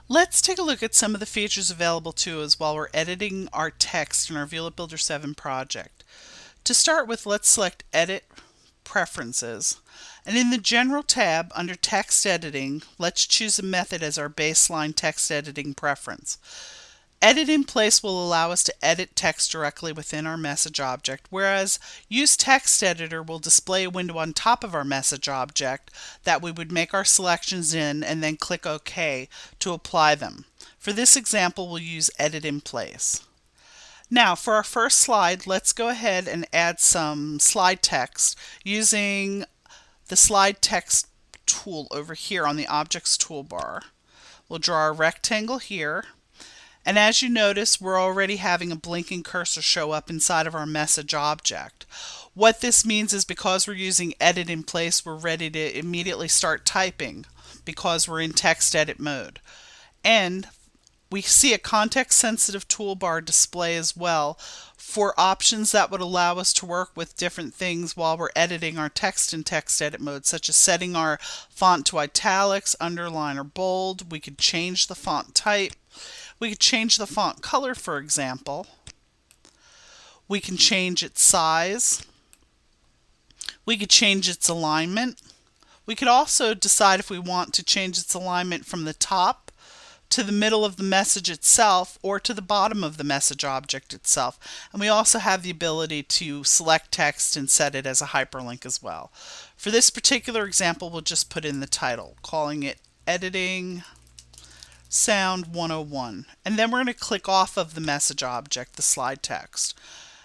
Let's take a look at some of the features available to us while we're editing our text in our Violet Builder 7 project. To start with, let's select Edit Preferences. And in the General tab under Text Editing, let's choose a method as our baseline text editing preference. Edit in Place will allow us to edit text directly within our message object, whereas Use Text Editor will display a window on top of our message object that we would make our selections in and then click OK to apply them. For this example, we'll use Edit in Place. Now, for our first slide, let's go ahead and add some slide text using the slide text tool over here on the Objects toolbar. We'll draw a rectangle here. And as you notice, we're already having a blinking cursor show up inside of our message object. What this means is because we're using Edit in Place, we're ready to immediately start typing because we're in text edit mode. And we see a context-sensitive toolbar display as well for options that would allow us to work with different things while we're editing our text in text edit mode, such as setting our font to italics, underline, or bold. We could change the font type. We could change the font color, for example. We can change its size. We could change its alignment. We could also decide if we want to change its alignment from the top to the middle of the message itself or to the bottom of the message object itself. And we also have the ability to select text and set it as a hyperlink as well. For this particular example, we'll just put in the title, calling it Editing Sound 101. And then we're going to click off of the message object, the slide text.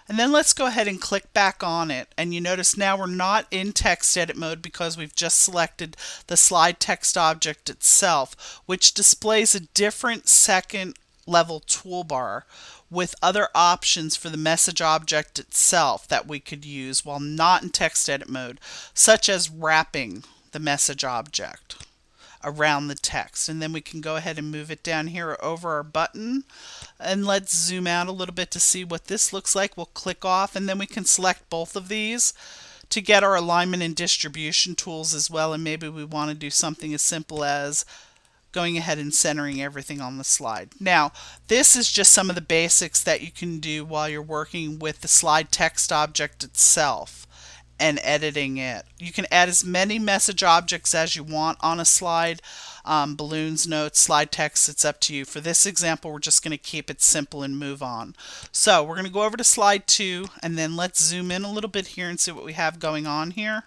And then let's go ahead and click back on it. And you notice now we're not in text edit mode because we've just selected the slide text object itself, which displays a different second level toolbar with other options for the message object itself that we could use while not in text edit mode, such as wrapping the message object around the text. And then we can go ahead and move it down here over our button, and let's zoom out a little bit to see what this looks like. We'll click off, and then we can select both of these to get our alignment and distribution tools as well. And maybe we want to do something as simple as going ahead and centering everything on the slide. Now, this is just some of the basics that you can do while you're working with the slide text object itself and editing it. You can add as many message objects as you want on a slide, balloons, notes, slide text, it's up to you. For this example, we're just going to keep it simple and move on. So we're going to go over to slide 2, and then let's zoom in a little bit here and see what we have going on here.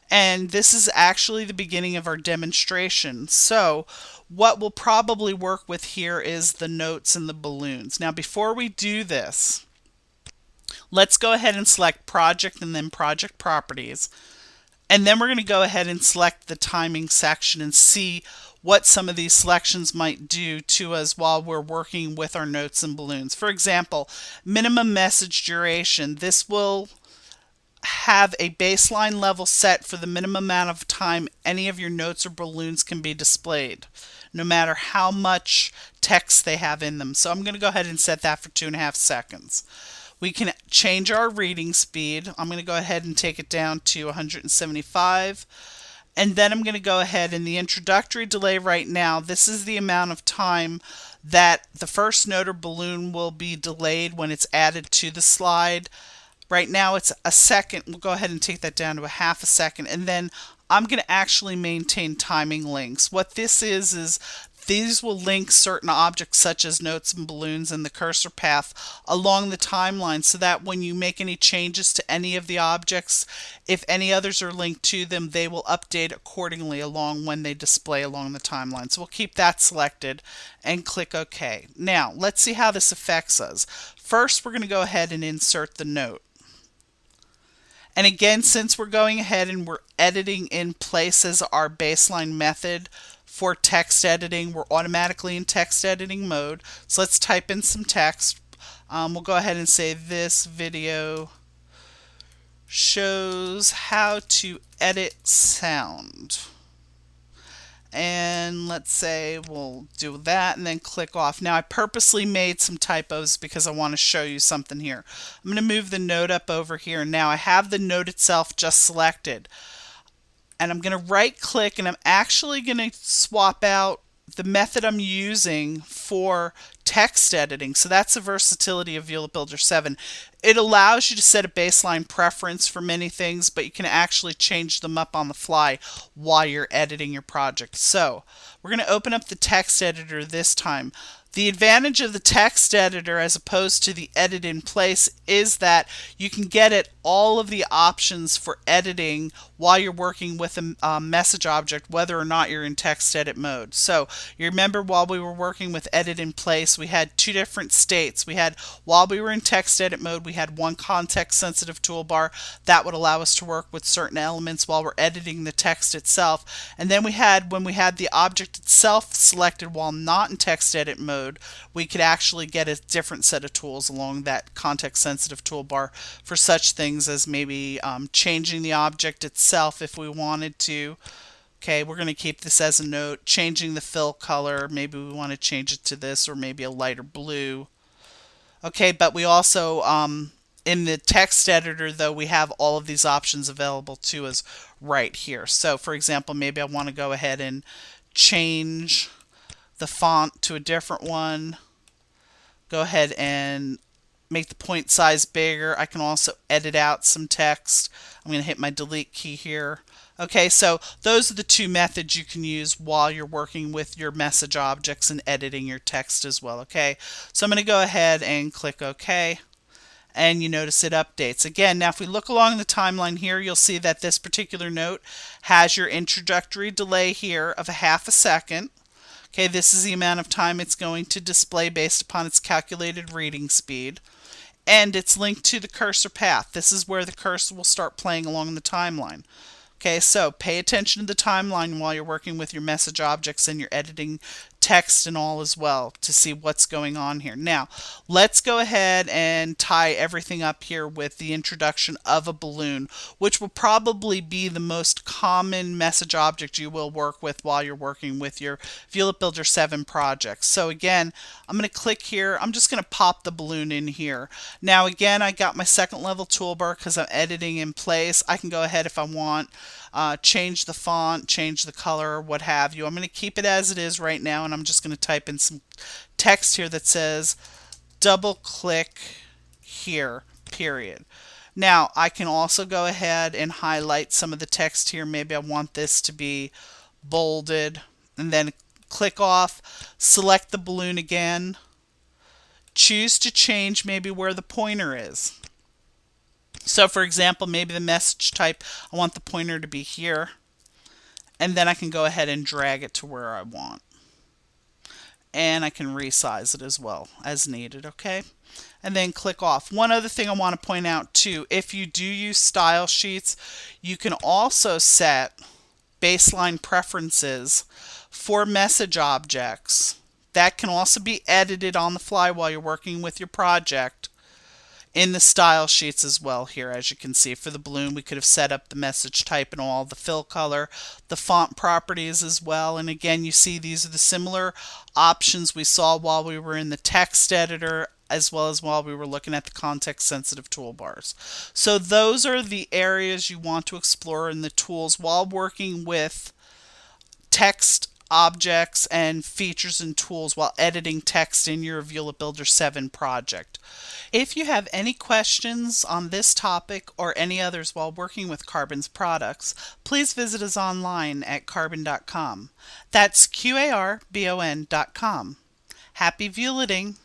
And this is actually the beginning of our demonstration. So what we'll probably work with here is the notes and the balloons. Now before we do this, let's go ahead and select Project and then Project Properties. And then we're going to go ahead and select the timing section and see what some of these selections might do to us while we're working with our notes and balloons. For example, minimum message duration. This will have a baseline level set for the minimum amount of time any of your notes or balloons can be displayed, no matter how much text they have in them. So I'm going to go ahead and set that for 2.5 seconds. We can change our reading speed. I'm going to go ahead and take it down to 175. And then I'm going to go ahead and the introductory delay right now, this is the amount of time that the first note or balloon will be delayed when it's added to the slide. Right now it's a second. We'll go ahead and take that down to a half a second. And then I'm going to actually maintain timing links. What this is these will link certain objects such as notes and balloons and the cursor path along the timeline so that when you make any changes to any of the objects, if any others are linked to them, they will update accordingly along when they display along the timeline. So we'll keep that selected and click OK. Now let's see how this affects us. First, we're going to go ahead and insert the note. And again, since we're going ahead and we're editing in place as our baseline method for text editing, we're automatically in text editing mode. So let's type in some text. We'll go ahead and say this video shows how to edit sound. And let's say we'll do that and then click off. Now I purposely made some typos because I want to show you something here. I'm going to move the note up over here. Now I have the note itself just selected. And I'm going to right click and I'm actually going to swap out the method I'm using for text editing. So that's the versatility of VLOOP Builder 7. It allows you to set a baseline preference for many things, but you can actually change them up on the fly while you're editing your project. So we're going to open up the text editor this time. The advantage of the text editor as opposed to the edit in place is that you can get at all of the options for editing while you're working with a message object, whether or not you're in text edit mode. So you remember while we were working with edit in place, we had two different states. We had, while we were in text edit mode, we had one context sensitive toolbar that would allow us to work with certain elements while we're editing the text itself. And then we had, when we had the object itself selected while not in text edit mode, we could actually get a different set of tools along that context sensitive toolbar for such things as maybe changing the object itself if we wanted to. Okay, we're going to keep this as a note. Changing the fill color, maybe we want to change it to this or maybe a lighter blue. Okay, but we also in the text editor though, we have all of these options available to us right here. So for example, maybe I want to go ahead and change the font to a different one. Go ahead and make the point size bigger. I can also edit out some text. I'm going to hit my delete key here. Okay, so those are the two methods you can use while you're working with your message objects and editing your text as well. Okay, so I'm going to go ahead and click OK. And you notice it updates. Again, now if we look along the timeline here, you'll see that this particular note has your introductory delay here of a half a second. Okay, this is the amount of time it's going to display based upon its calculated reading speed. And it's linked to the cursor path. This is where the cursor will start playing along the timeline. Okay, so pay attention to the timeline while you're working with your message objects and you're editing text and all as well to see what's going on here. Now, let's go ahead and tie everything up here with the introduction of a balloon, which will probably be the most common message object you will work with while you're working with your VLOOP Builder 7 projects. So again, I'm going to click here. I'm just going to pop the balloon in here. Now again, I got my second level toolbar because I'm editing in place. I can go ahead if I want, change the font, change the color, what have you. I'm going to keep it as it is right now, and I'm just going to type in some text here that says double click here, period. Now I can also go ahead and highlight some of the text here. Maybe I want this to be bolded, and then click off, select the balloon again, choose to change maybe where the pointer is. So for example, maybe the message type, I want the pointer to be here, and then I can go ahead and drag it to where I want. And I can resize it as well as needed, okay? And then click off. One other thing I want to point out too, if you do use style sheets, you can also set baseline preferences for message objects. That can also be edited on the fly while you're working with your project in the style sheets as well. Here, as you can see, for the balloon we could have set up the message type and all, the fill color, the font properties as well. And again, you see these are the similar options we saw while we were in the text editor as well as while we were looking at the context sensitive toolbars. So those are the areas you want to explore in the tools while working with text objects and features and tools while editing text in your VLOOP Builder 7 project. If you have any questions on this topic or any others while working with Qarbon's products, please visit us online at qarbon.com. That's QARBON.com. Happy violeting!